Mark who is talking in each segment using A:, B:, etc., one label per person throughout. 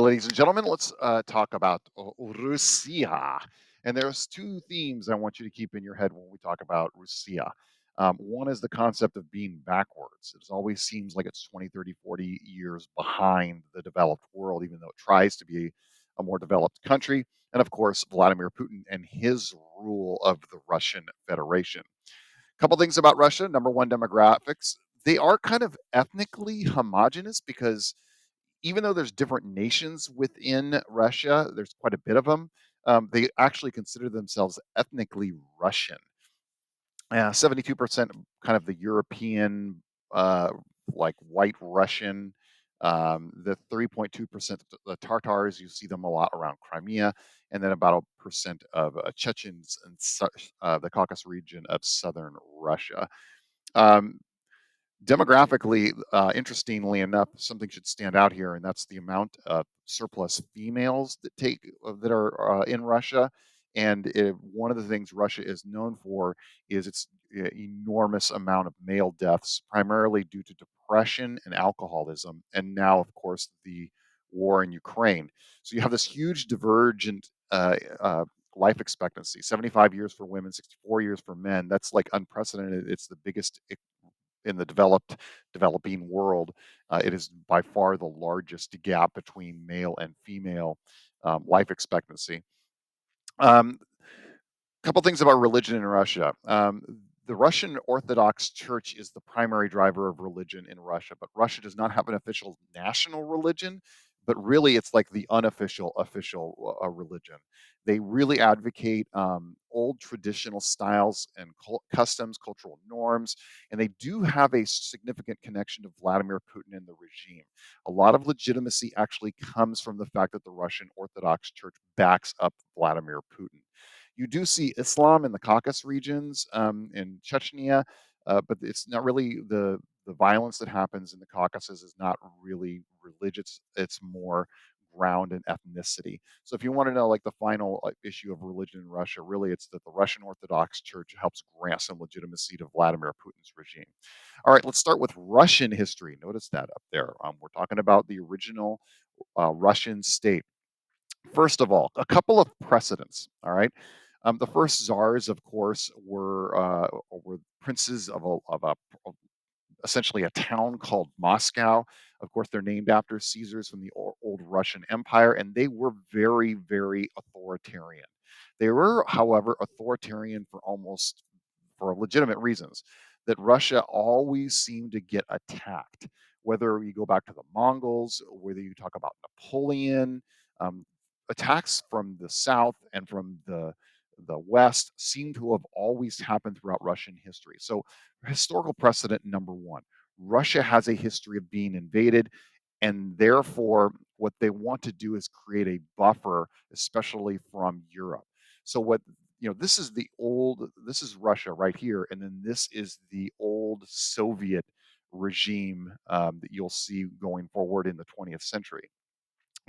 A: ladies and gentlemen, let's talk about Russia. And there's two themes I want you to keep in your head when we talk about Russia. One is the concept of being backwards. It always seems like it's 20, 30, 40 years behind the developed world, even though it tries to be a more developed country. And of course, Vladimir Putin and his rule of the Russian Federation. A couple things about Russia. Number one, demographics. They are kind of ethnically homogenous because even though there's different nations within Russia, there's quite a bit of them. They actually consider themselves ethnically Russian. 72% kind of the European, uh, like white Russian. The 3.2% the Tartars, you see them a lot around Crimea, and then about a percent of Chechens and the Caucasus region of southern Russia. Um, Demographically, interestingly enough, something should stand out here, and that's the amount of surplus females that are in Russia. And one of the things Russia is known for is its enormous amount of male deaths, primarily due to depression and alcoholism, and now, of course, the war in Ukraine. So you have this huge divergent life expectancy: 75 years for women, 64 years for men. That's like unprecedented. It's the biggest in the developing world. It is by far the largest gap between male and female life expectancy. Um, Couple things about religion in Russia. The Russian Orthodox Church is the primary driver of religion in Russia, but Russia does not have an official national religion, but really it's like the unofficial official religion. They really advocate old traditional styles and customs, cultural norms, and they do have a significant connection to Vladimir Putin and the regime. A lot of legitimacy actually comes from the fact that the Russian Orthodox Church backs up Vladimir Putin. You do see Islam in the Caucasus regions, in Chechnya, but it's not really the violence that happens in the Caucasus is not really religious. It's more ground and ethnicity. So if you want to know like the final issue of religion in Russia, really it's that the Russian Orthodox Church helps grant some legitimacy to Vladimir Putin's regime. All right, let's start with Russian history. Notice that up there. We're talking about the original Russian state. First of all, a couple of precedents. All right, the first czars, of course, were princes of essentially a town called Moscow. Of course, they're named after Caesars from the old Russian Empire, and they were very, very authoritarian. They were, however, authoritarian for legitimate reasons. That Russia always seemed to get attacked, whether you go back to the Mongols, whether you talk about Napoleon. Um, Attacks from the south and from the west seem to have always happened throughout Russian history. So, historical precedent number one: Russia has a history of being invaded, and therefore, what they want to do is create a buffer, especially from Europe. So, this is Russia right here, and then this is the old Soviet regime that you'll see going forward in the 20th century.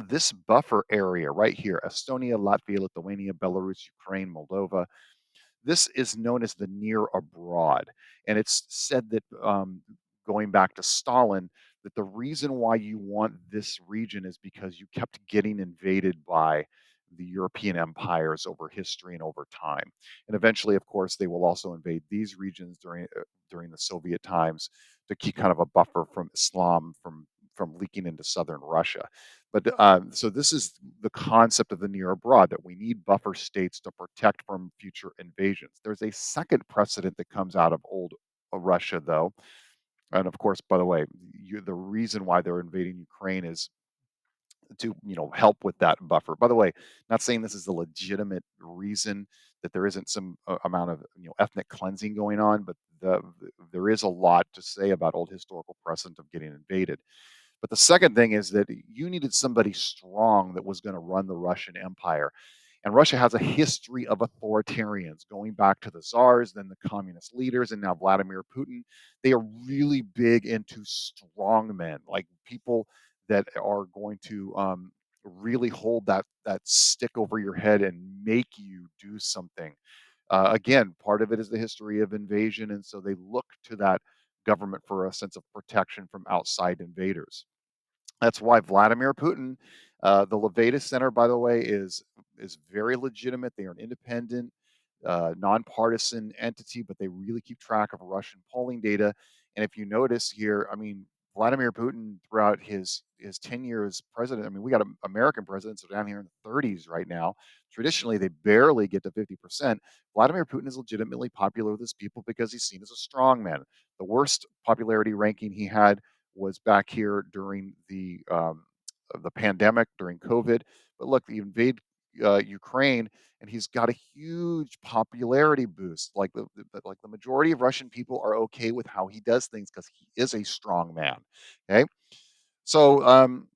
A: This buffer area right here: Estonia, Latvia, Lithuania, Belarus, Ukraine, Moldova, this is known as the near abroad. And it's said that, going back to Stalin, that the reason why you want this region is because you kept getting invaded by the European empires over history and over time. And eventually, of course, they will also invade these regions during the Soviet times to keep kind of a buffer from Islam from leaking into southern Russia. But so this is the concept of the near abroad, that we need buffer states to protect from future invasions. There's a second precedent that comes out of old Russia, though. And of course, by the way, the reason why they're invading Ukraine is to help with that buffer. By the way, not saying this is a legitimate reason, that there isn't some amount of ethnic cleansing going on, but there is a lot to say about old historical precedent of getting invaded. But the second thing is that you needed somebody strong that was going to run the Russian Empire. And Russia has a history of authoritarians going back to the czars, then the communist leaders, and now Vladimir Putin. They are really big into strong men, like people that are going to really hold that stick over your head and make you do something. Again, part of it is the history of invasion, and so they look to that government for a sense of protection from outside invaders. That's why Vladimir Putin The Levada Center, by the way, is very legitimate. They are an independent, nonpartisan entity, but they really keep track of Russian polling data. And if you notice here, I mean, Vladimir Putin throughout his tenure as president, I mean, we got American presidents that are down here in the 30s right now. Traditionally, they barely get to 50%. Vladimir Putin is legitimately popular with his people because he's seen as a strong man. The worst popularity ranking he had was back here during the pandemic, during COVID. But look, he invade Ukraine, and he's got a huge popularity boost. Like the majority of Russian people are okay with how he does things because he is a strong man. Okay, so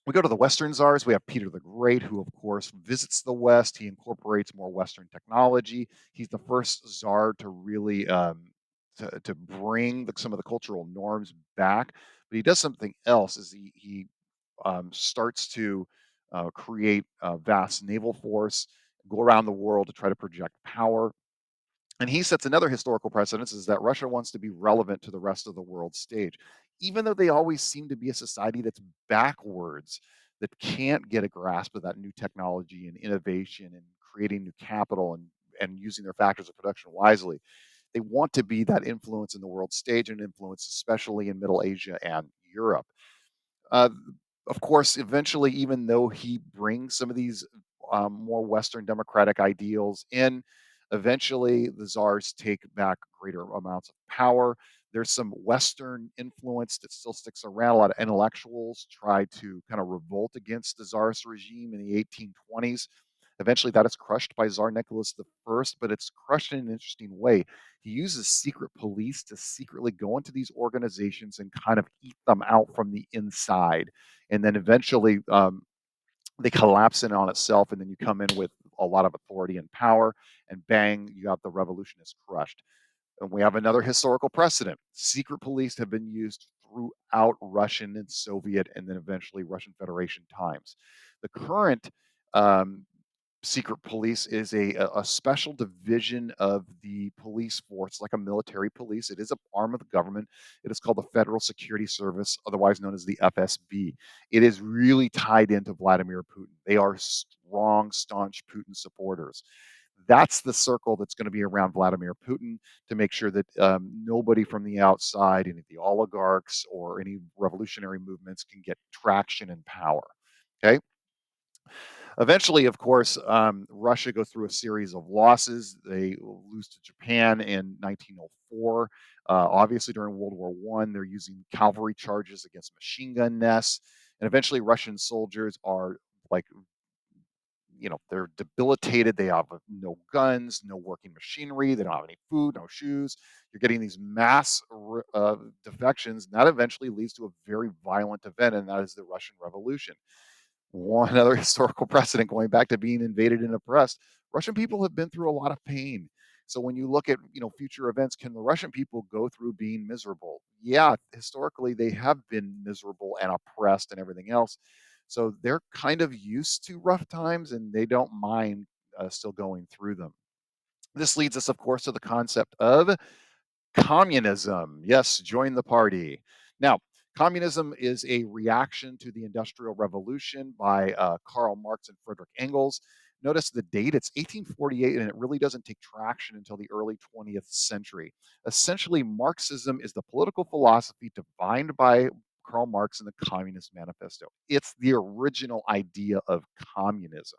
A: we go to the Western czars. We have Peter the Great, who, of course, visits the West. He incorporates more Western technology. He's the first czar to really to bring some of the cultural norms back. But he does something else. Is he starts to create a vast naval force, go around the world to try to project power. And he sets another historical precedence is that Russia wants to be relevant to the rest of the world stage, even though they always seem to be a society that's backwards, that can't get a grasp of that new technology and innovation and creating new capital and using their factors of production wisely. They want to be that influence in the world stage and influence, especially in Middle Asia and Europe. Uh, of course, eventually, even though he brings some of these more Western democratic ideals in, eventually the czars take back greater amounts of power. There's some Western influence that still sticks around. A lot of intellectuals try to kind of revolt against the czarist regime in the 1820s. Eventually, that is crushed by Tsar Nicholas I, but it's crushed in an interesting way. He uses secret police to secretly go into these organizations and kind of eat them out from the inside. And then eventually, they collapse in on itself, and then you come in with a lot of authority and power, and bang, you got the revolution is crushed. And we have another historical precedent. Secret police have been used throughout Russian and Soviet, and then eventually Russian Federation times. The current um, secret police is a special division of the police force, like a military police. It is an arm of the government. It is called the Federal Security Service, otherwise known as the FSB. It is really tied into Vladimir Putin. They are strong, staunch Putin supporters. That's the circle that's going to be around Vladimir Putin to make sure that nobody from the outside, any of the oligarchs or any revolutionary movements, can get traction and power. Okay. Eventually, of course, Russia goes through a series of losses. They lose to Japan in 1904. Obviously, during World War I, they're using cavalry charges against machine gun nests. And eventually, Russian soldiers are like, they're debilitated. They have no guns, no working machinery. They don't have any food, no shoes. You're getting these mass defections. And that eventually leads to a very violent event, and that is the Russian Revolution. One other historical precedent going back to being invaded and oppressed. Russian people have been through a lot of pain. So when you look at future events, can the Russian people go through being miserable? Yeah, historically they have been miserable and oppressed and everything else. So they're kind of used to rough times and they don't mind still going through them. This leads us, of course, to the concept of communism. Yes, join the party. Now, communism is a reaction to the Industrial Revolution by Karl Marx and Friedrich Engels. Notice the date, it's 1848, and it really doesn't take traction until the early 20th century. Essentially, Marxism is the political philosophy defined by Karl Marx in the Communist Manifesto. It's the original idea of communism.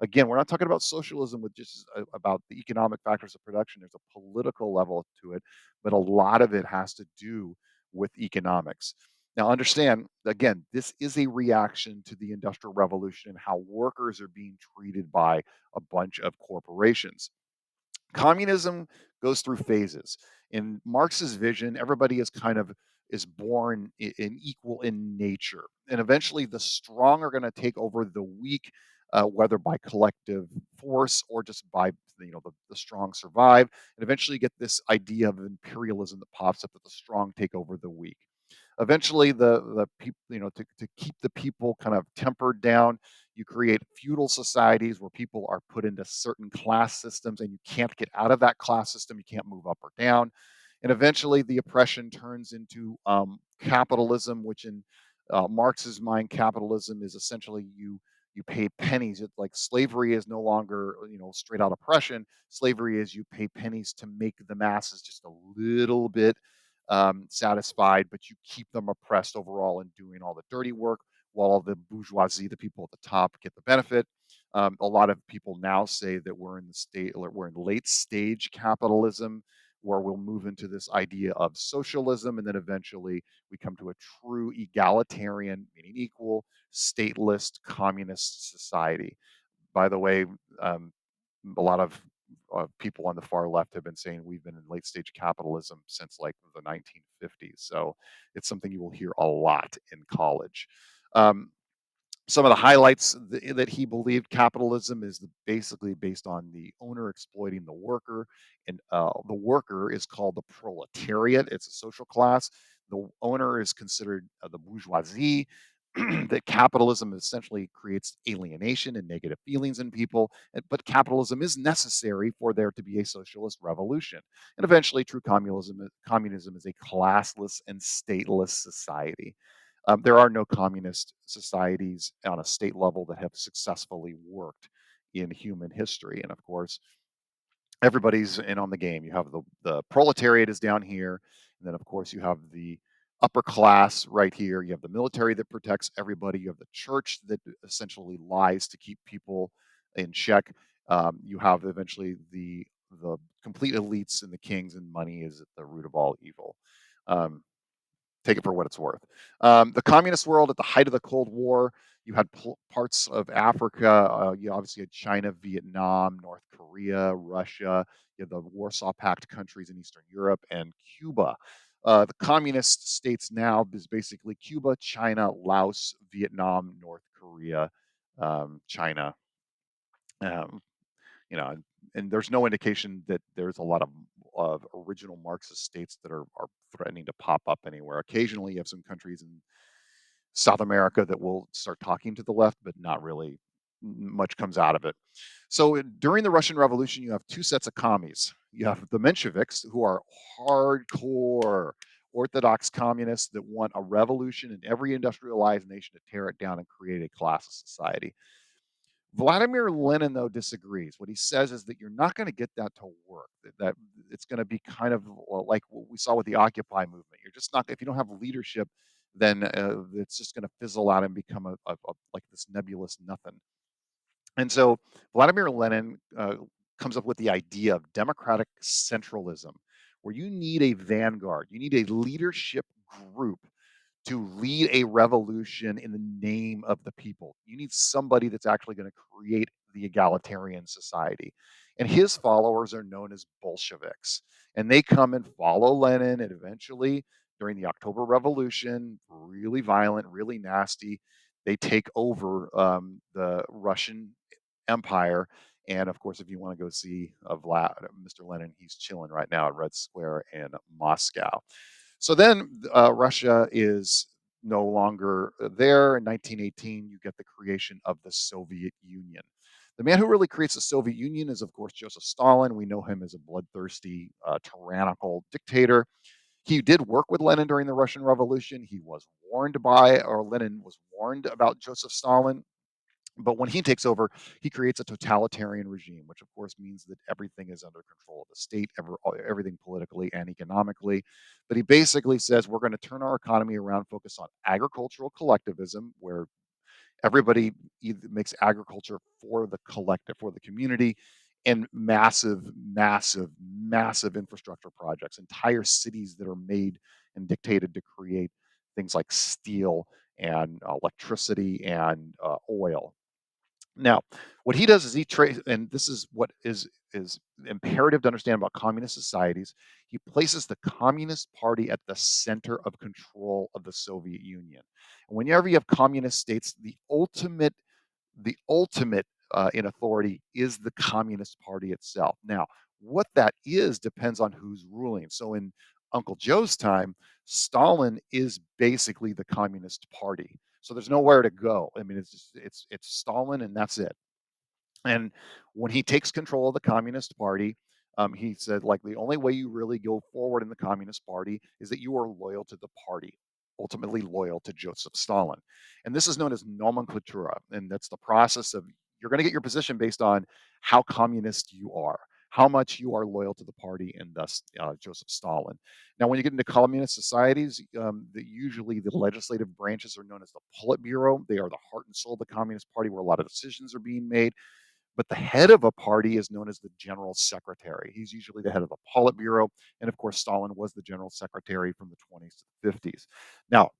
A: Again, we're not talking about socialism with just about the economic factors of production. There's a political level to it, but a lot of it has to do with economics. Now, understand, again, this is a reaction to the Industrial Revolution and how workers are being treated by a bunch of corporations. Communism goes through phases. In Marx's vision, everybody is born equal in nature, and eventually the strong are going to take over the weak, whether by collective force or just by the strong survive, and eventually you get this idea of imperialism that pops up that the strong take over the weak. Eventually, the people, to keep the people kind of tempered down, you create feudal societies where people are put into certain class systems, and you can't get out of that class system. You can't move up or down, and eventually, the oppression turns into capitalism, which in Marx's mind, capitalism is essentially you pay pennies. It's like slavery is no longer straight out oppression. Slavery is you pay pennies to make the masses just a little bit satisfied, but you keep them oppressed overall and doing all the dirty work while the bourgeoisie, the people at the top, get the benefit. A lot of people now say that we're in late stage capitalism, where we'll move into this idea of socialism, and then eventually we come to a true egalitarian, meaning equal, stateless, communist society. By the way, um, a lot of people on the far left have been saying we've been in late stage capitalism since like the 1950s. So it's something you will hear a lot in college. Um, some of the highlights that he believed capitalism is basically based on the owner exploiting the worker, and the worker is called the proletariat. It's a social class. The owner is considered the bourgeoisie. That capitalism essentially creates alienation and negative feelings in people, but capitalism is necessary for there to be a socialist revolution. And eventually, true communism is a classless and stateless society. There are no communist societies on a state level that have successfully worked in human history. And of course, everybody's in on the game. You have the proletariat is down here, and then of course you have the upper class right here. You have the military that protects everybody. You have the church that essentially lies to keep people in check. You have eventually the complete elites and the kings, and money is at the root of all evil. Um, Take it for what it's worth. The communist world at the height of the Cold War, you had parts of Africa. You obviously had China, Vietnam, North Korea, Russia. You had the Warsaw Pact countries in Eastern Europe and Cuba. The communist states now is basically Cuba, China, Laos, Vietnam, North Korea, China. Um, and there's no indication that there's a lot of original Marxist states that are threatening to pop up anywhere. Occasionally, you have some countries in South America that will start talking to the left, but not really much comes out of it. So during the Russian Revolution, you have two sets of commies. You have the Mensheviks, who are hardcore orthodox communists that want a revolution in every industrialized nation to tear it down and create a class society. Vladimir Lenin, though, disagrees. What he says is that you're not going to get that to work. That it's going to be kind of like what we saw with the Occupy movement. You're just not, if you don't have leadership, then it's just going to fizzle out and become like this nebulous nothing. And so Vladimir Lenin comes up with the idea of democratic centralism, where you need a vanguard, you need a leadership group to lead a revolution in the name of the people. You need somebody that's actually going to create the egalitarian society. And his followers are known as Bolsheviks. And they come and follow Lenin, and eventually, during the October Revolution, really violent, really nasty, they take over the Russian Empire. And of course, if you want to go see Mr. Lenin, he's chilling right now at Red Square in Moscow. So then Russia is no longer there. In 1918, you get the creation of the Soviet Union. The man who really creates the Soviet Union is, of course, Joseph Stalin. We know him as a bloodthirsty, tyrannical dictator. He did work with Lenin during the Russian Revolution. He was warned by, or Lenin was warned about Joseph Stalin. But when he takes over, he creates a totalitarian regime, which of course means that everything is under control of the state, everything politically and economically. But he basically says we're going to turn our economy around, focus on agricultural collectivism, where everybody either makes agriculture for the collective, for the community, and massive, massive, massive infrastructure projects, entire cities that are made and dictated to create things like steel and electricity and oil. Now, what he does is he traces, and this is what is imperative to understand about communist societies. He places the Communist Party at the center of control of the Soviet Union. And whenever you have communist states, the ultimate in authority is the Communist Party itself. Now, what that is depends on who's ruling. So in Uncle Joe's time, Stalin is basically the Communist Party. So there's nowhere to go. I mean, it's Stalin and that's it. And when he takes control of the Communist Party, he said, like, the only way you really go forward in the Communist Party is that you are loyal to the party. ultimately loyal to Joseph Stalin. And this is known as nomenklatura, and that's the process of you're going to get your position based on how communist you are, how much you are loyal to the party, and thus Joseph Stalin. Now, when you get into communist societies, usually the legislative branches are known as the Politburo. They are the heart and soul of the Communist Party, where a lot of decisions are being made. But the head of a party is known as the general secretary. He's usually the head of the Politburo. And of course, Stalin was the general secretary from the 20s to the 50s. Now,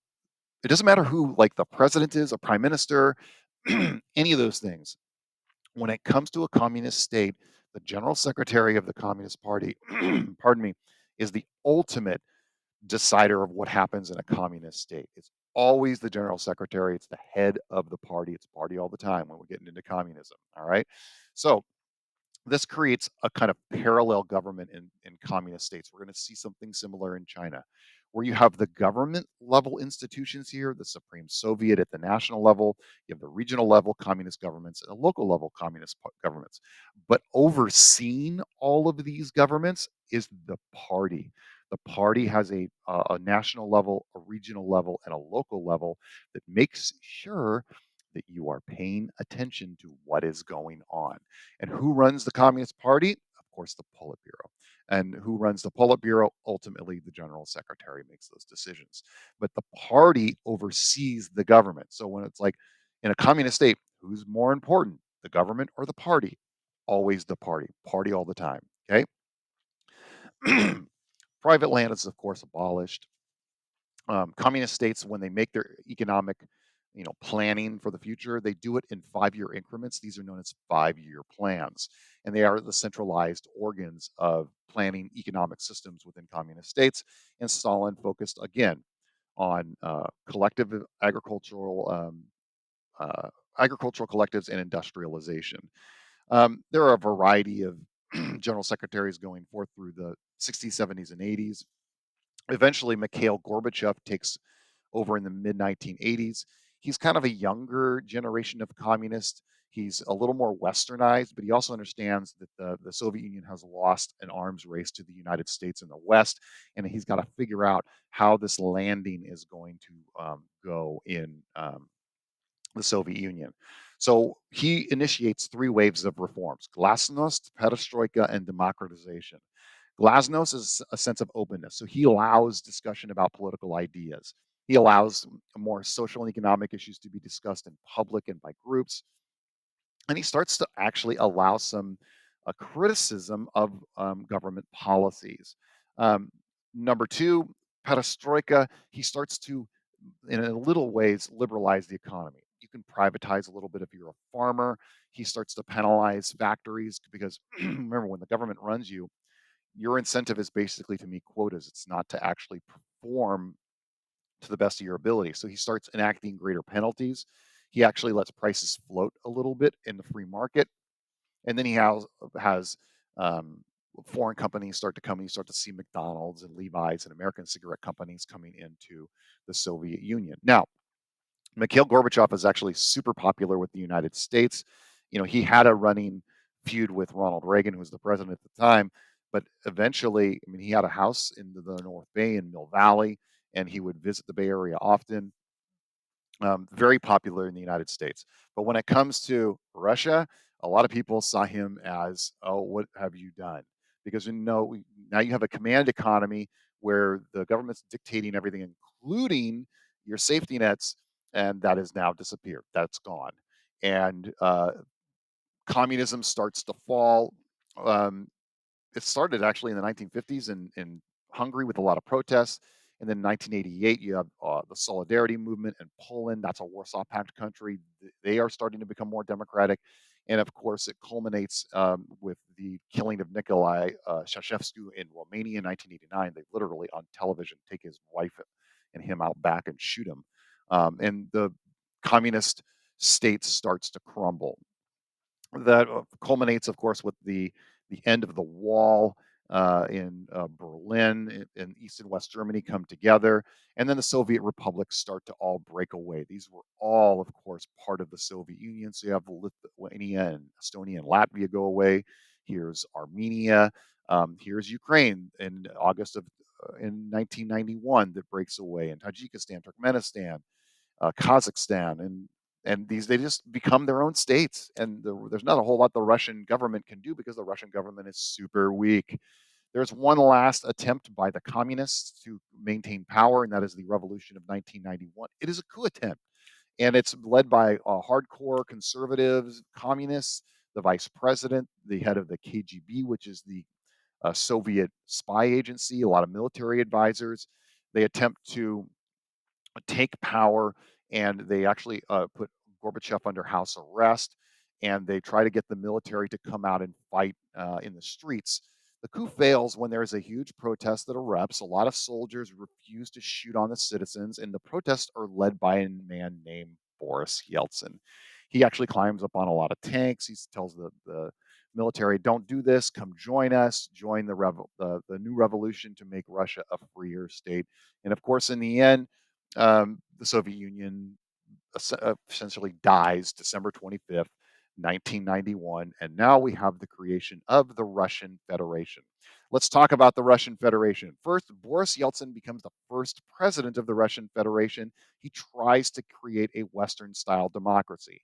A: it doesn't matter who, like the president is, a prime minister, any of those things. When it comes to a communist state, the general secretary of the Communist Party, pardon me, is the ultimate decider of what happens in a communist state. It's always the general secretary. It's the head of the party. It's party all the time when we're getting into communism. All right. So this creates a kind of parallel government in communist states. We're going to see something similar in China, where you have the government level institutions here, the Supreme Soviet at the national level, you have the regional level communist governments, and the local level communist governments. But overseeing all of these governments is the party. The party has a national level, a regional level, and a local level that makes sure that you are paying attention to what is going on. And who runs the Communist Party? Of course, the Politburo. And who runs the Politburo? Ultimately, the general secretary makes those decisions. But the party oversees the government. So when it's like in a communist state, who's more important, the government or the party? Always the party. Party all the time. Okay. Private land is, of course, abolished. Communist states, when they make their economic planning for the future, they do it in 5-year increments. These are known as 5-year plans, and they are the centralized organs of planning economic systems within communist states. And Stalin focused again on collective agricultural collectives and industrialization. There are a variety of general secretaries going forth through the 60s, 70s, and 80s. Eventually, Mikhail Gorbachev takes over in the mid 1980s. He's kind of a younger generation of communist. He's a little more westernized, but he also understands that the Soviet Union has lost an arms race to the United States in the West, and he's got to figure out how this landing is going to go in the Soviet Union. So he initiates 3 waves of reforms: glasnost, perestroika, and democratization. Glasnost is a sense of openness. So he allows discussion about political ideas. He allows more social and economic issues to be discussed in public and by groups. And he starts to actually allow some criticism of government policies. Um, Number two, perestroika, he starts to, in a little ways, liberalize the economy. You can privatize a little bit if you're a farmer. He starts to penalize factories because remember, when the government runs you, your incentive is basically to meet quotas. It's not to actually perform to the best of your ability. So he starts enacting greater penalties. He actually lets prices float a little bit in the free market, and then he has um, foreign companies start to come. You start to see McDonald's and Levi's and American cigarette companies coming into the Soviet Union. Now, Mikhail Gorbachev is actually super popular with the United States. He had a running feud with Ronald Reagan, who was the president at the time. But eventually, I mean, he had a house in the North Bay in Mill Valley, and he would visit the Bay Area often. Very popular in the United States. But when it comes to Russia, a lot of people saw him as, oh, what have you done? Because now you have a command economy where the government's dictating everything, including your safety nets, and that has now disappeared. That's gone. And communism starts to fall. Um, it started actually in the 1950s in Hungary with a lot of protests. And then in 1988, you have the Solidarity movement in Poland. That's a Warsaw Pact country. They are starting to become more democratic. And of course, it culminates with the killing of Nicolae Ceausescu in Romania in 1989. They literally on television take his wife and him out back and shoot him. And the communist state starts to crumble. That culminates, of course, with the end of the wall in Berlin, and East and West Germany come together, and then the Soviet republics start to all break away. These were all, of course, part of the Soviet Union. So you have Lithuania and Estonia and Latvia go away. Here's Armenia. Here's Ukraine in August of in 1991 that breaks away, in Tajikistan, Turkmenistan, Kazakhstan, and these they just become their own states. And there's not a whole lot the Russian government can do because the Russian government is super weak. There's one last attempt by the communists to maintain power, and that is the revolution of 1991. It is a coup attempt, and it's led by hardcore conservatives, communists. The vice president, the head of the KGB, which is the Soviet spy agency, a lot of military advisors. They attempt to take power, and they actually put Gorbachev under house arrest, and they try to get the military to come out and fight in the streets. The coup fails when there is a huge protest that erupts. A lot of soldiers refuse to shoot on the citizens, and the protests are led by a man named Boris Yeltsin. He actually climbs up on a lot of tanks. He tells the military, "Don't do this. Come join us. Join the new revolution to make Russia a freer state." And of course, in the end, the Soviet Union essentially dies December 25th, 1991, and now we have the creation of the Russian Federation. Let's talk about the Russian Federation. First, Boris Yeltsin becomes the first president of the Russian Federation. He tries to create a Western style democracy.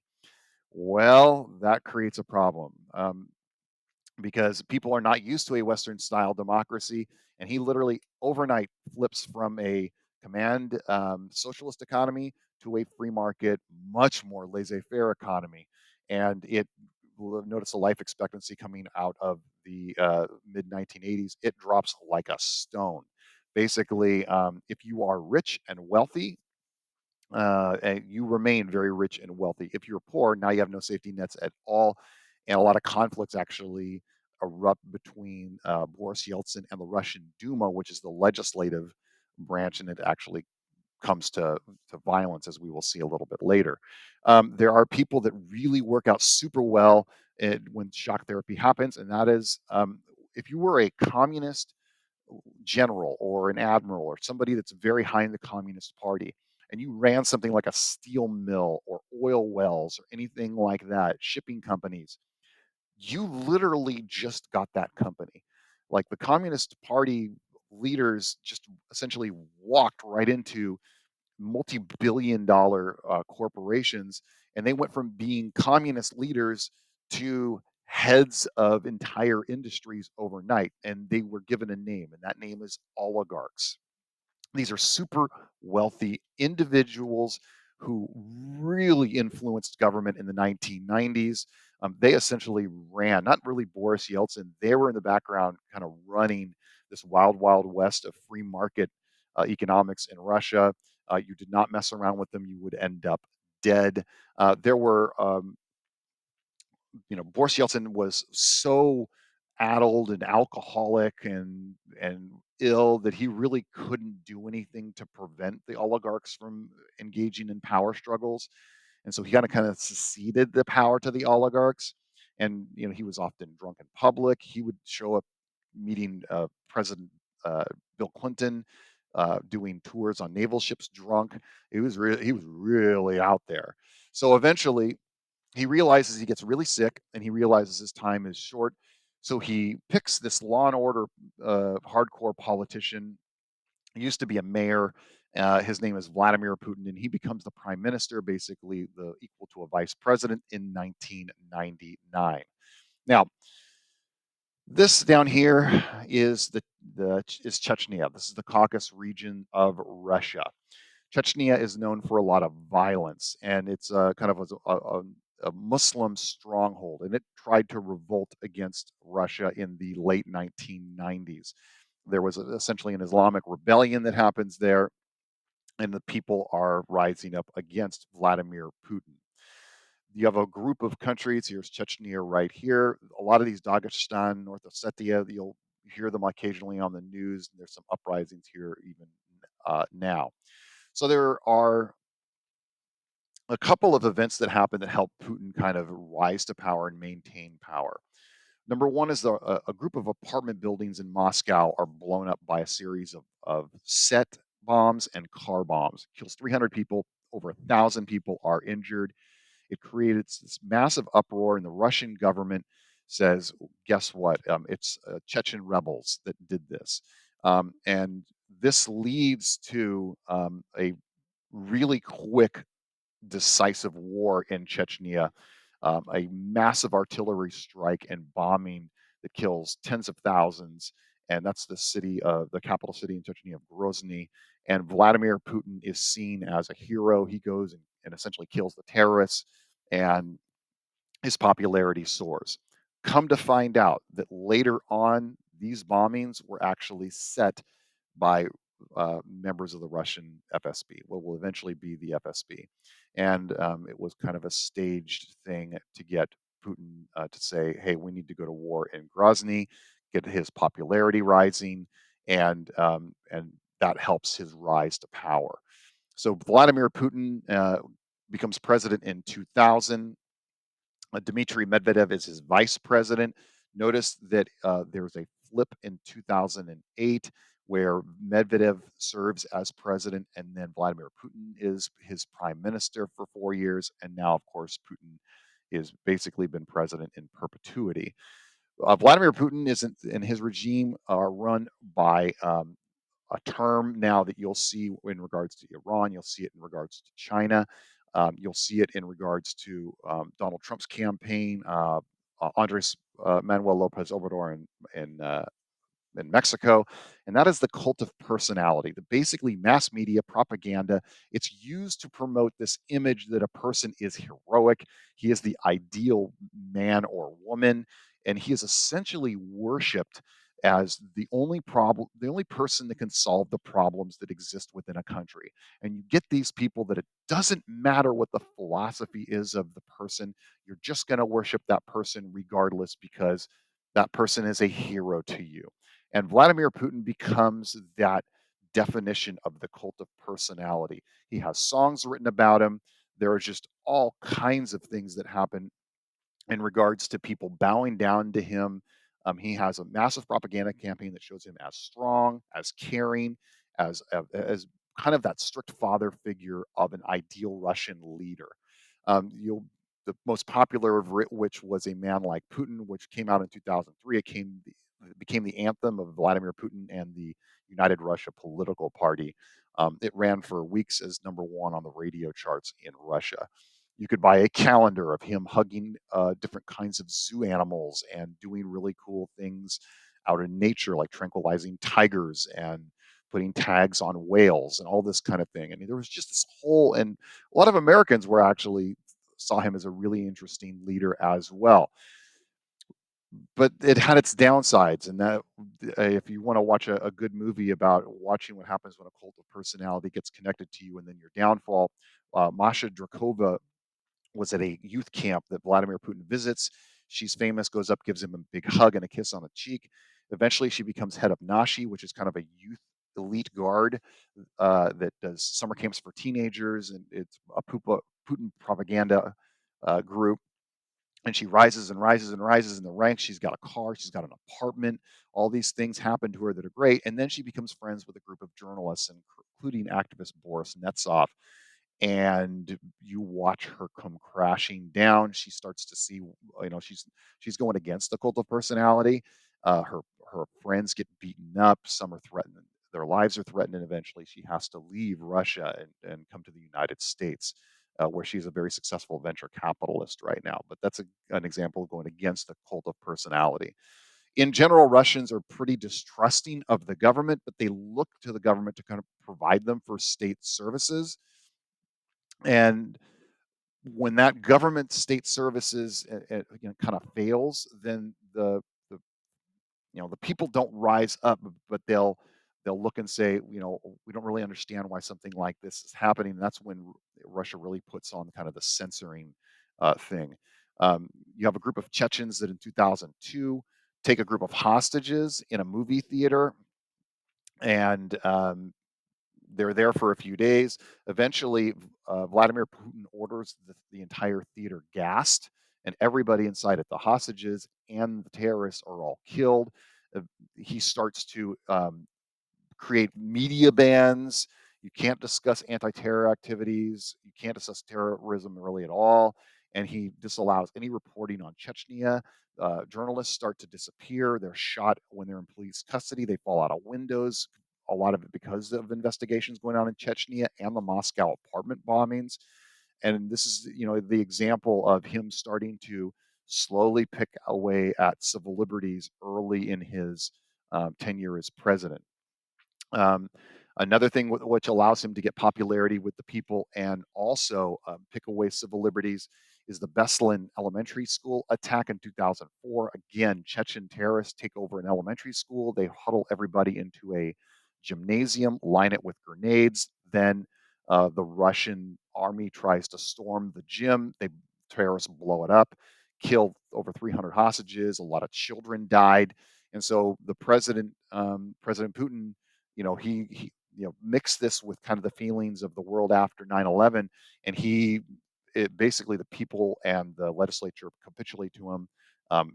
A: Well, that creates a problem. Because people are not used to a Western style democracy. And he literally overnight flips from a command socialist economy to a free market, much more laissez faire economy. And it will notice the life expectancy coming out of the mid 1980s, it drops like a stone. Basically, if you are rich and wealthy, and you remain very rich and wealthy. If you're poor, now you have no safety nets at all, and a lot of conflicts actually erupt between Boris Yeltsin and the Russian Duma, which is the legislative branch, and it actually comes to violence, as we will see a little bit later. There are people that really work out super well when shock therapy happens, and that is if you were a communist general or an admiral or somebody that's very high in the Communist Party, and you ran something like a steel mill or oil wells or anything like that, shipping companies, you literally just got that company. Like the Communist Party leaders just essentially walked right into multi-billion dollar corporations, and they went from being communist leaders to heads of entire industries overnight, and they were given a name, and that name is oligarchs. These are super wealthy individuals who really influenced government in the 1990s. They essentially ran, not really Boris Yeltsin, they were in the background kind of running this wild, wild west of free market economics in Russia. You did not mess around with them, you would end up dead. There were Boris Yeltsin was so addled and alcoholic and ill that he really couldn't do anything to prevent the oligarchs from engaging in power struggles. And so he kind of seceded the power to the oligarchs. And he was often drunk in public. He would show up meeting President uh, Bill Clinton, doing tours on naval ships drunk. He was really out there. So eventually he realizes he gets really sick, and he realizes his time is short. So he picks this law and order hardcore politician. He used to be a mayor. His name is Vladimir Putin, and he becomes the prime minister, basically the equal to a vice president in 1999. Now, this down here is is Chechnya. This is the Caucasus region of Russia. Chechnya is known for a lot of violence, and it's kind of a Muslim stronghold, and it tried to revolt against Russia in the late 1990s. There was essentially an Islamic rebellion that happens there, and the people are rising up against Vladimir Putin. You have a group of countries. Here's Chechnya right here. A lot of these Dagestan, North Ossetia, you'll hear them occasionally on the news. There's some uprisings here even now. So there are a couple of events that happened that helped Putin kind of rise to power and maintain power. Number one is a group of apartment buildings in Moscow are blown up by a series of set bombs and car bombs. Kills 300 people, over 1,000 people are injured. It created this massive uproar, and the Russian government says, guess what? It's Chechen rebels that did this. And this leads to a really quick, decisive war in Chechnya, a massive artillery strike and bombing that kills tens of thousands. And that's the capital city in Chechnya of Grozny. And Vladimir Putin is seen as a hero. He goes and essentially kills the terrorists, and his popularity soars. Come to find out that later on, these bombings were actually set by members of the Russian FSB, what will eventually be the FSB. And it was kind of a staged thing to get Putin to say, hey, we need to go to war in Grozny, get his popularity rising, and that helps his rise to power. So Vladimir Putin becomes president in 2000. Dmitry Medvedev is his vice president. Notice that there was a flip in 2008 where Medvedev serves as president, and then Vladimir Putin is his prime minister for 4 years. And now, of course, Putin is basically been president in perpetuity. Vladimir Putin isn't, and his regime are run by a term now that you'll see in regards to Iran. You'll see it in regards to China. You'll see it in regards to Donald Trump's campaign, Andres Manuel Lopez Obrador in Mexico, and that is the cult of personality. The basically mass media propaganda. It's used to promote this image that a person is heroic. He is the ideal man or woman, and he is essentially worshipped as the only person that can solve the problems that exist within a country. And you get these people that it doesn't matter what the philosophy is of the person, you're just going to worship that person regardless because that person is a hero to you. And Vladimir Putin becomes that definition of the cult of personality. He has songs written about him. There are just all kinds of things that happen in regards to people bowing down to him. He has a massive propaganda campaign that shows him as strong, as caring, as kind of that strict father figure of an ideal Russian leader. You'll The most popular of which was A Man Like Putin, which came out in 2003. It became the anthem of Vladimir Putin and the United Russia political party. It ran for weeks as number one on the radio charts in Russia. You could buy a calendar of him hugging different kinds of zoo animals and doing really cool things out in nature, like tranquilizing tigers and putting tags on whales and all this kind of thing. I mean, there was just this whole, and a lot of Americans were actually saw him as a really interesting leader as well. But it had its downsides, and that if you want to watch a good movie about watching what happens when a cult of personality gets connected to you and then your downfall, Masha Drakova was at a youth camp that Vladimir Putin visits. She's famous, goes up, gives him a big hug and a kiss on the cheek. Eventually, she becomes head of Nashi, which is kind of a youth elite guard that does summer camps for teenagers, and it's a Putin propaganda group. And she rises and rises and rises in the ranks. She's got a car, she's got an apartment. All these things happen to her that are great. And then she becomes friends with a group of journalists, including activist Boris Nemtsov, and you watch her come crashing down. She starts to see, she's going against the cult of personality. Her friends get beaten up. Some are threatened. Their lives are threatened, and eventually she has to leave Russia and come to the United States, where she's a very successful venture capitalist right now. But that's an example of going against the cult of personality. In general, Russians are pretty distrusting of the government, but they look to the government to kind of provide them for state services. And when that government state services kind of fails, then the the people don't rise up, but they'll look and say, we don't really understand why something like this is happening. And that's when Russia really puts on kind of the censoring thing. You have a group of Chechens that in 2002 take a group of hostages in a movie theater, and they're there for a few days. Eventually, Vladimir Putin orders the entire theater gassed, and everybody inside it, the hostages and the terrorists, are all killed. Uh, he starts to create media bans. You can't discuss anti-terror activities. You can't discuss terrorism really at all. and he disallows any reporting on Chechnya. Journalists start to disappear. They're shot when they're in police custody. They fall out of windows. A lot of it because of investigations going on in Chechnya and the Moscow apartment bombings. And this is, the example of him starting to slowly pick away at civil liberties early in his tenure as president. Um, Another thing which allows him to get popularity with the people and also pick away civil liberties is the Beslan Elementary School attack in 2004. Again, Chechen terrorists take over an elementary school. They huddle everybody into a gymnasium, line it with grenades. Then the Russian army tries to storm the gym. Terrorists blow it up, kill over 300 hostages. A lot of children died, and so the President Putin, he mixed this with kind of the feelings of the world after 9/11, and basically the people and the legislature capitulate to him.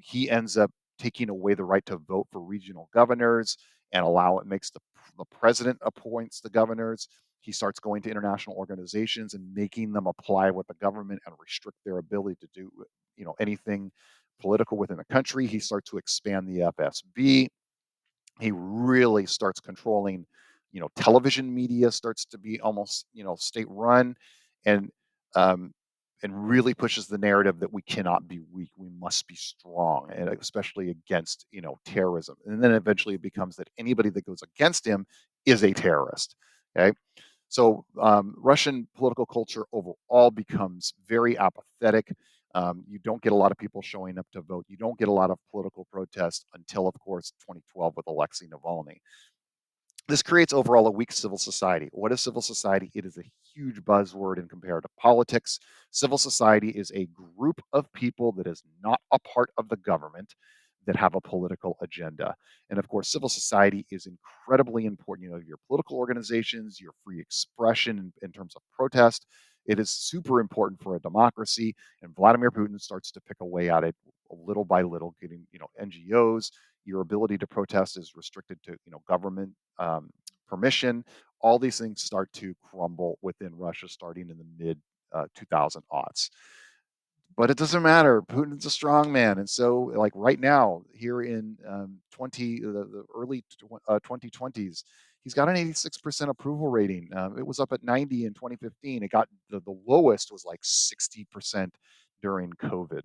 A: He ends up taking away the right to vote for regional governors and makes the president appoints the governors. He starts going to international organizations and making them apply with the government and restrict their ability to do anything political within the country. He starts to expand the FSB. He really starts controlling, television media starts to be almost, state run, and um, and really pushes the narrative that we cannot be weak, we must be strong, and especially against, terrorism. And then eventually it becomes that anybody that goes against him is a terrorist. Okay. So Russian political culture overall becomes very apathetic. You don't get a lot of people showing up to vote. You don't get a lot of political protest until, of course, 2012 with Alexei Navalny. This creates overall a weak civil society. What is civil society? It is a huge buzzword in comparative politics. Civil society is a group of people that is not a part of the government that have a political agenda. And of course, civil society is incredibly important. Your political organizations, your free expression in terms of protest. It is super important for a democracy. And Vladimir Putin starts to pick away at it little by little, getting, NGOs. Your ability to protest is restricted to, government permission. All these things start to crumble within Russia starting in the mid 2000 aughts. But it doesn't matter. Putin's a strong man, and so like right now here in 2020s, he's got an 86% approval rating. It was up at 90 in 2015. It got the lowest was like 60% during COVID.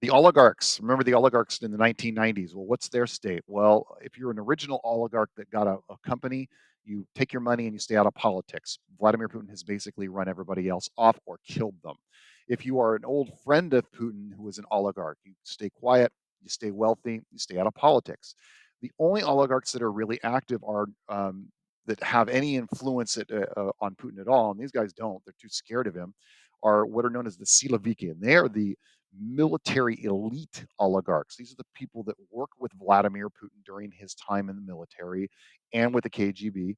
A: The oligarchs, remember the oligarchs in the 1990s? Well, what's their state? Well, if you're an original oligarch that got a company, you take your money and you stay out of politics. Vladimir Putin has basically run everybody else off or killed them. If you are an old friend of Putin who is an oligarch, you stay quiet, you stay wealthy, you stay out of politics. The only oligarchs that are really active are that have any influence on Putin at all, and these guys don't. They're too scared of him. Are what are known as the Siloviki, and they are the military elite oligarchs. These are the people that work with Vladimir Putin during his time in the military and with the KGB.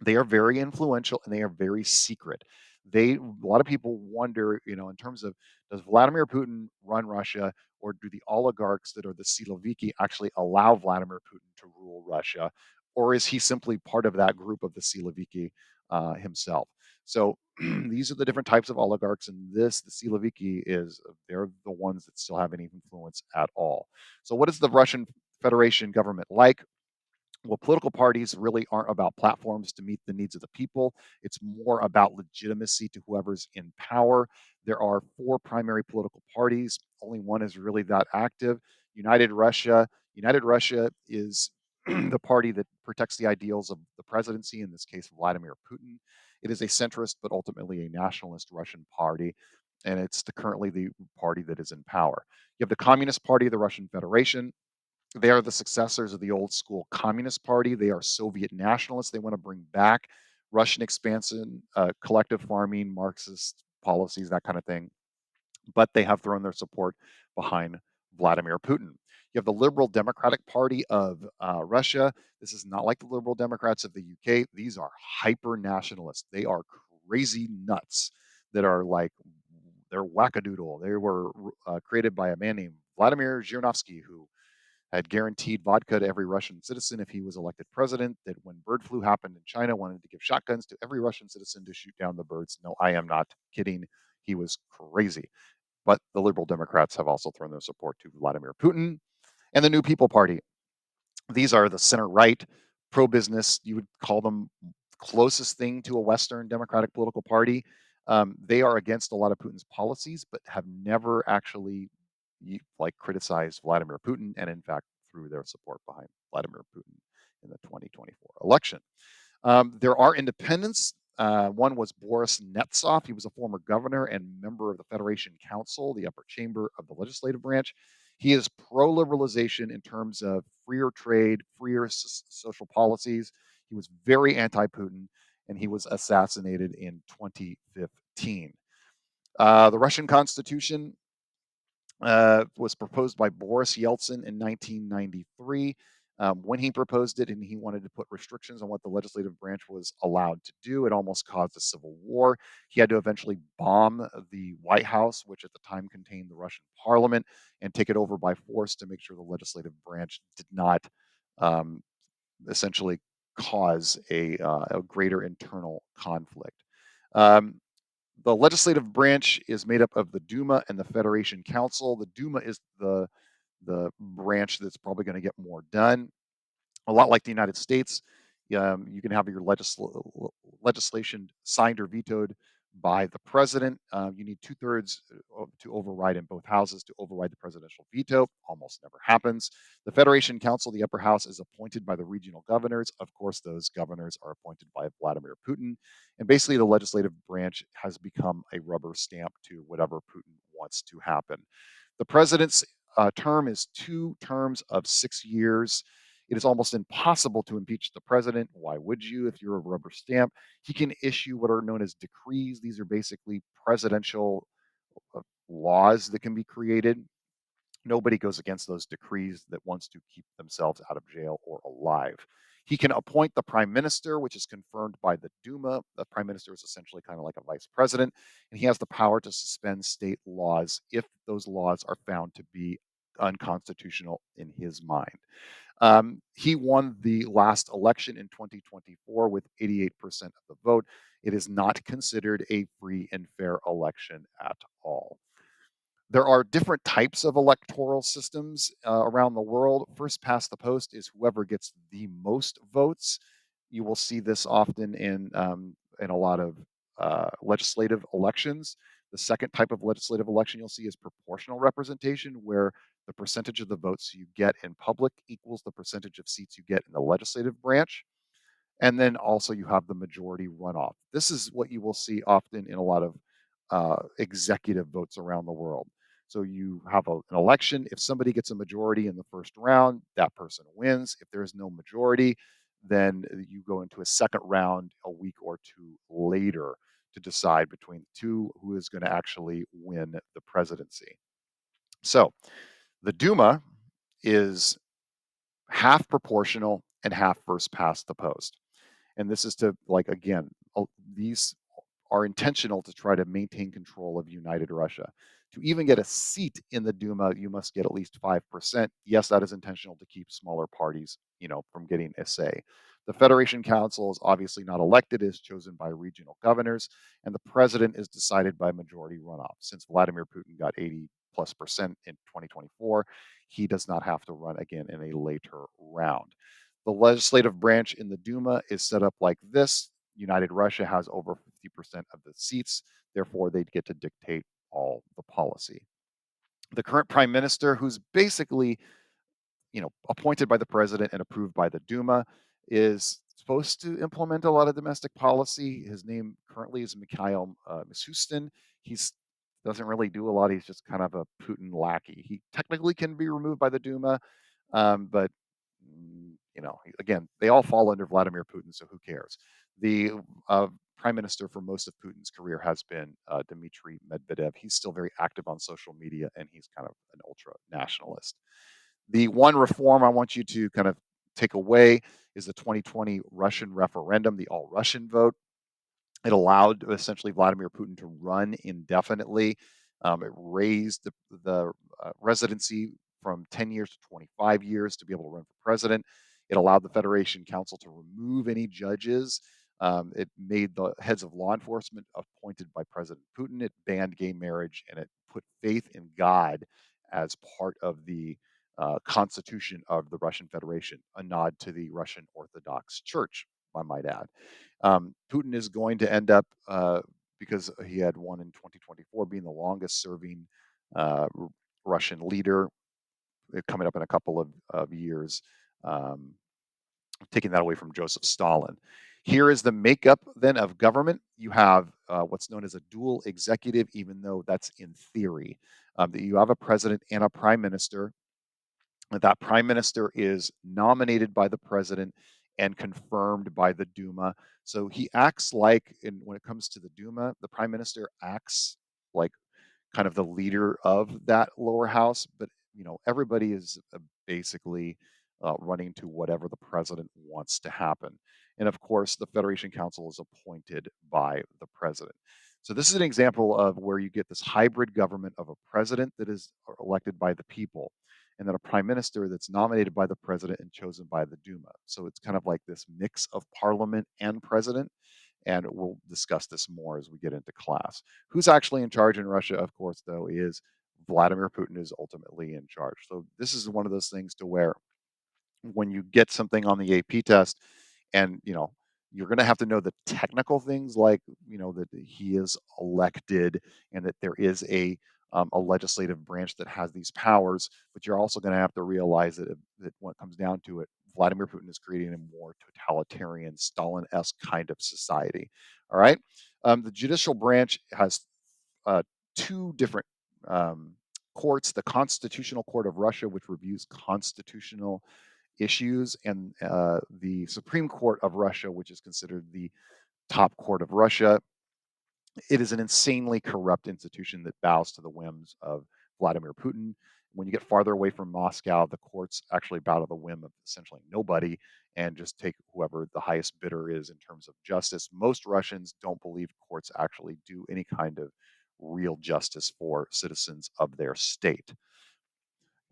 A: They are very influential and they are very secret. A lot of people wonder, in terms of, does Vladimir Putin run Russia, or do the oligarchs that are the Siloviki actually allow Vladimir Putin to rule Russia, or is he simply part of that group of the Siloviki himself? So these are the different types of oligarchs, and the Siloviki they're the ones that still have any influence at all. So what is the Russian Federation government like? Well, political parties really aren't about platforms to meet the needs of the people. It's more about legitimacy to whoever's in power. There are four primary political parties. Only one is really that active. United Russia. United Russia is the party that protects the ideals of the presidency, in this case, Vladimir Putin. It is a centrist, but ultimately a nationalist Russian party. And it's currently the party that is in power. You have the Communist Party of the Russian Federation. They are the successors of the old school Communist Party. They are Soviet nationalists. They want to bring back Russian expansion, collective farming, Marxist policies, that kind of thing. But they have thrown their support behind Vladimir Putin. You have the Liberal Democratic Party of Russia. This is not like the Liberal Democrats of the UK. These are hyper nationalists. They are crazy nuts that are like, they're wackadoodle. They were created by a man named Vladimir Zhirinovsky, who had guaranteed vodka to every Russian citizen if he was elected president, that when bird flu happened in China, wanted to give shotguns to every Russian citizen to shoot down the birds. No, I am not kidding. He was crazy. But the Liberal Democrats have also thrown their support to Vladimir Putin and the New People Party. These are the center right, pro business. You would call them closest thing to a Western democratic political party. They are against a lot of Putin's policies, but have never actually like criticized Vladimir Putin, and in fact threw their support behind Vladimir Putin in the 2024 election. There are independents. One was Boris Nemtsov. He was a former governor and member of the Federation Council, the upper chamber of the legislative branch. He is pro liberalization in terms of freer trade, freer social policies. He was very anti Putin, and he was assassinated in 2015. The Russian Constitution was proposed by Boris Yeltsin in 1993. When he proposed it and he wanted to put restrictions on what the legislative branch was allowed to do, it almost caused a civil war. He had to eventually bomb the White House, which at the time contained the Russian parliament, and take it over by force to make sure the legislative branch did not um, essentially cause a greater internal conflict. Um, the legislative branch is made up of the Duma and the Federation Council. The Duma is the branch that's probably going to get more done. A lot like the United States, you can have your legislation signed or vetoed by the president. You need 2/3 to override in both houses to override the presidential veto. Almost never happens. The Federation Council, the upper house, is appointed by the regional governors. Of course, those governors are appointed by Vladimir Putin. And basically, the legislative branch has become a rubber stamp to whatever Putin wants to happen. The president's term is 2 terms of 6 years. It is almost impossible to impeach the president. Why would you if you're a rubber stamp? He can issue what are known as decrees. These are basically presidential laws that can be created. Nobody goes against those decrees that wants to keep themselves out of jail or alive. He can appoint the prime minister, which is confirmed by the Duma. The prime minister is essentially kind of like a vice president, and he has the power to suspend state laws if those laws are found to be unconstitutional in his mind. He won the last election in 2024 with 88% of the vote. It is not considered a free and fair election at all. There are different types of electoral systems around the world. First past the post is whoever gets the most votes. You will see this often in a lot of legislative elections. The second type of legislative election you'll see is proportional representation, where the percentage of the votes you get in public equals the percentage of seats you get in the legislative branch. And then also you have the majority runoff. This is what you will see often in a lot of executive votes around the world. So you have an election. If somebody gets a majority in the first round, that person wins. If there is no majority, then you go into a second round a week or two later to decide between the two who is going to actually win the presidency. So the Duma is half proportional and half first past the post. And this is to, like, again, these are intentional to try to maintain control of united Russia. To even get a seat in the Duma, you must get at least 5%. Yes, that is intentional to keep smaller parties, from getting a say. The Federation Council is obviously not elected; it is chosen by regional governors, and the president is decided by majority runoff. Since Vladimir Putin got 80+% in 2024, he does not have to run again in a later round. The legislative branch in the Duma is set up like this. United Russia has over 50% of the seats, therefore, they'd get to dictate all the policy. The current prime minister, who's basically appointed by the president and approved by the Duma, is supposed to implement a lot of domestic policy. His name currently is Mikhail Mishustin. He doesn't really do a lot. He's just kind of a Putin lackey. He technically can be removed by the Duma, but again, they all fall under Vladimir Putin, so who cares? The prime minister for most of Putin's career has been Dmitry Medvedev. He's still very active on social media, and he's kind of an ultra nationalist. The one reform I want you to kind of take away is the 2020 Russian referendum, the all Russian vote. It allowed essentially Vladimir Putin to run indefinitely. It raised the residency from 10 years to 25 years to be able to run for president. It allowed the Federation Council to remove any judges It made the heads of law enforcement appointed by President Putin. It banned gay marriage, and it put faith in God as part of the constitution of the Russian Federation, a nod to the Russian Orthodox Church, I might add. Putin is going to end up, because he had won in 2024, being the longest serving Russian leader, coming up in a couple of years, um, taking that away from Joseph Stalin. Here is the makeup then of government. You have what's known as a dual executive, even though that's in theory. That you have a president and a prime minister. That prime minister is nominated by the president and confirmed by the Duma. So he acts like, when it comes to the Duma, the prime minister acts like kind of the leader of that lower house, but everybody is basically running to whatever the president wants to happen. And of course, the Federation Council is appointed by the president. So this is an example of where you get this hybrid government of a president that is elected by the people, and then a prime minister that's nominated by the president and chosen by the Duma. So it's kind of like this mix of parliament and president, and we'll discuss this more as we get into class. Who's actually in charge in Russia, of course, though, is Vladimir Putin is ultimately in charge. So this is one of those things to where when you get something on the AP test, and you're going to have to know the technical things, like that he is elected and that there is a legislative branch that has these powers, but you're also going to have to realize that when it comes down to it, Vladimir Putin is creating a more totalitarian, Stalin-esque kind of society. All right. The judicial branch has uh, two different um, courts: the Constitutional Court of Russia, which reviews constitutional issues, and the Supreme Court of Russia, which is considered the top court of Russia. It is an insanely corrupt institution that bows to the whims of Vladimir Putin. When you get farther away from Moscow, the courts actually bow to the whim of essentially nobody and just take whoever the highest bidder is in terms of justice. Most Russians don't believe courts actually do any kind of real justice for citizens of their state.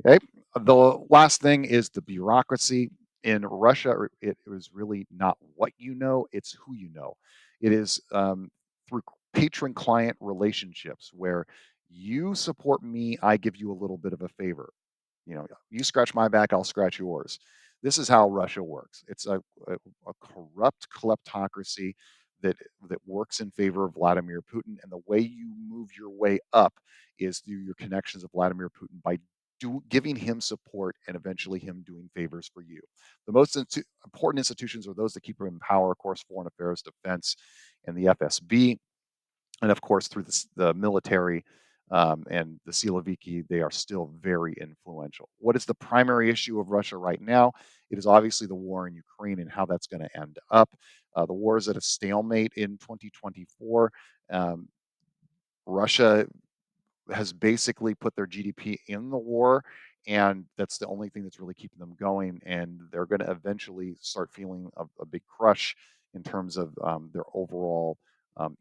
A: Okay. The last thing is the bureaucracy. In Russia, it was really not what you know, it's who you know. It is through patron client relationships where you support me, I give you a little bit of a favor. You scratch my back, I'll scratch yours. This is how Russia works. It's a corrupt kleptocracy that works in favor of Vladimir Putin, and the way you move your way up is through your connections of Vladimir Putin by giving him support and eventually him doing favors for you. The most important institutions are those that keep him in power, of course, foreign affairs, defense, and the FSB, and of course through the military, and the Siloviki. They are still very influential. What is the primary issue of Russia right now? It is obviously the war in Ukraine and how that's going to end up. The war is at a stalemate in 2024. Um, Russia has basically put their GDP in the war, and that's the only thing that's really keeping them going. And they're going to eventually start feeling a big crush in terms of their overall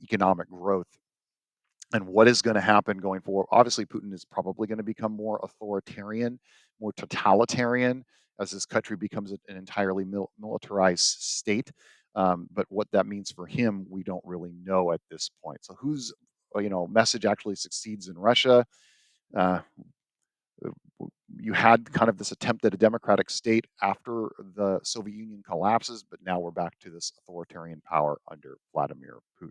A: economic growth. And what is going to happen going forward? Obviously, Putin is probably going to become more authoritarian, more totalitarian as this country becomes an entirely militarized state. But what that means for him, we don't really know at this point. So, whose message actually succeeds in Russia? Uh, you had kind of this attempt at a democratic state after the Soviet Union collapses, but now we're back to this authoritarian power under Vladimir Putin.